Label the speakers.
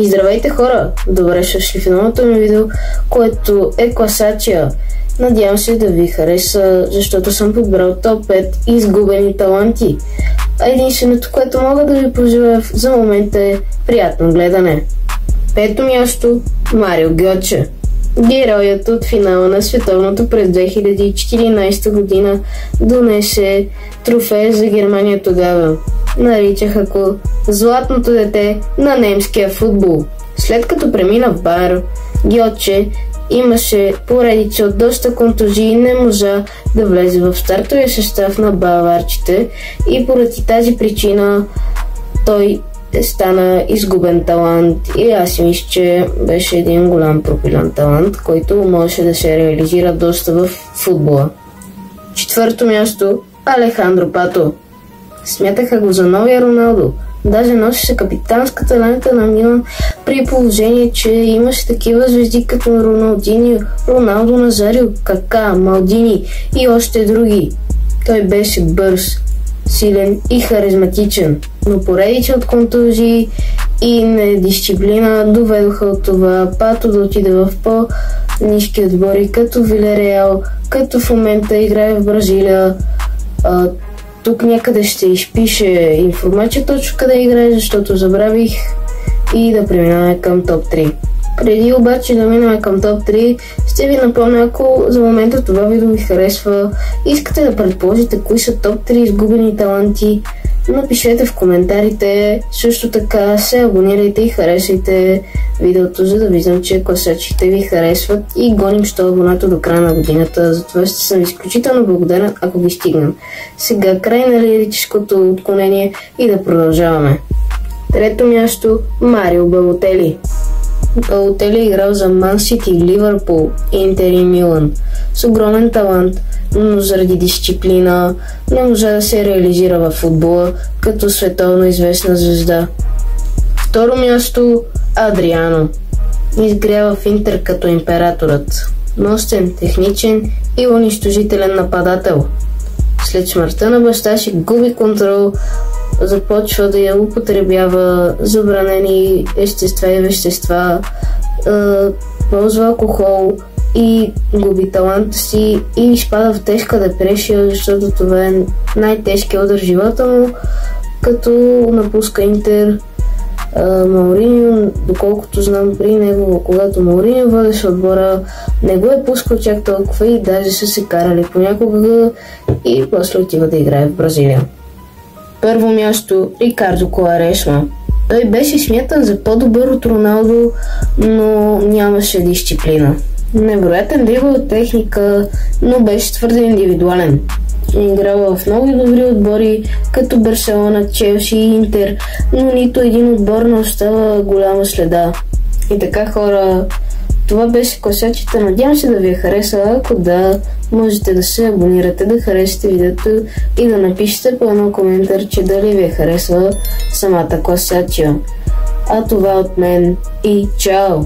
Speaker 1: И здравейте хора! Добре ще дошли в новото ми видео, което е класация. Надявам се да ви хареса, защото съм подбрал топ 5 изгубени таланти. А единственото, което мога да ви пожелая за момента е приятно гледане. Пето място – Марио Гьоче. Героят от финала на световното през 2014 година донесе трофея за Германия тогава. Наричаха го златното дете на немския футбол. След като премина в Байер, Гьоче имаше поредица от доста контузии и не можа да влезе в стартовия състав на баварците и поради тази причина той стана изгубен талант и аз си мисля, че беше един голям пропилен талант, който можеше да се реализира доста в футбола. Четвърто място – Алехандро Пато. Смятаха го за новия Роналдо. Даже носеше капитанската лента на Милан, при положение, че имаше такива звезди като Роналдиньо, Роналдо Назарио, Кака, Малдини и още други. Той беше бърз, силен и харизматичен, но поредица от контузии и недисциплина доведоха от това Пато да отиде в по-низки отбори, като Вилереал, като в момента играе в Бразилия. Тук някъде ще изпише информация точно къде играе, защото забравих, и да преминаваме към топ 3. Преди обаче да минаме към топ 3, ще ви напомня, ако за момента това видео ви харесва, искате да предположите кои са топ 3 изгубени таланти, напишете в коментарите. Също така се абонирайте и харесайте видеото, за да виждам, че класачите ви харесват и гоним 100 абоната до края на годината. Затова ще съм изключително благодарен, ако ги стигнем. Сега край на лирическото отклонение и да продължаваме. Трето място – Марио Балотели. Балотели играл за Ман Сити, Ливърпул, Интер и Милан. С огромен талант, но заради дисциплина не можа да се реализира във футбола като световно известна звезда. Второ място – Адриано. Изгрява в Интер като императорът. Мощен, техничен и унищожителен нападател. След смъртта на баща си губи контрол, започва да я употребява забранени естества и вещества, ползва алкохол и губи таланта си и изпада в тежка депресия, защото това е най-тежкият удар в живота му, като напуска Интер. Мауриньо, доколкото знам при него, когато Мауриньо водеше отбора, не го е пускал чак толкова и даже са се карали понякога и после отива да играе в Бразилия. Първо място – Рикардо Куарешма. Той беше смятан за по-добър от Роналдо, но нямаше дисциплина. Невероятен дрибъл от техника, но беше твърде индивидуален. Играл в много добри отбори, като Барселона, Челси и Интер, но нито един отбор не остава голяма следа. И така, хора, това беше класачите. Надявам се да ви хареса. Ако да, можете да се абонирате, да харесате видеото и да напишете по едно коментарче дали ви харесва самата класация. А това от мен и чао!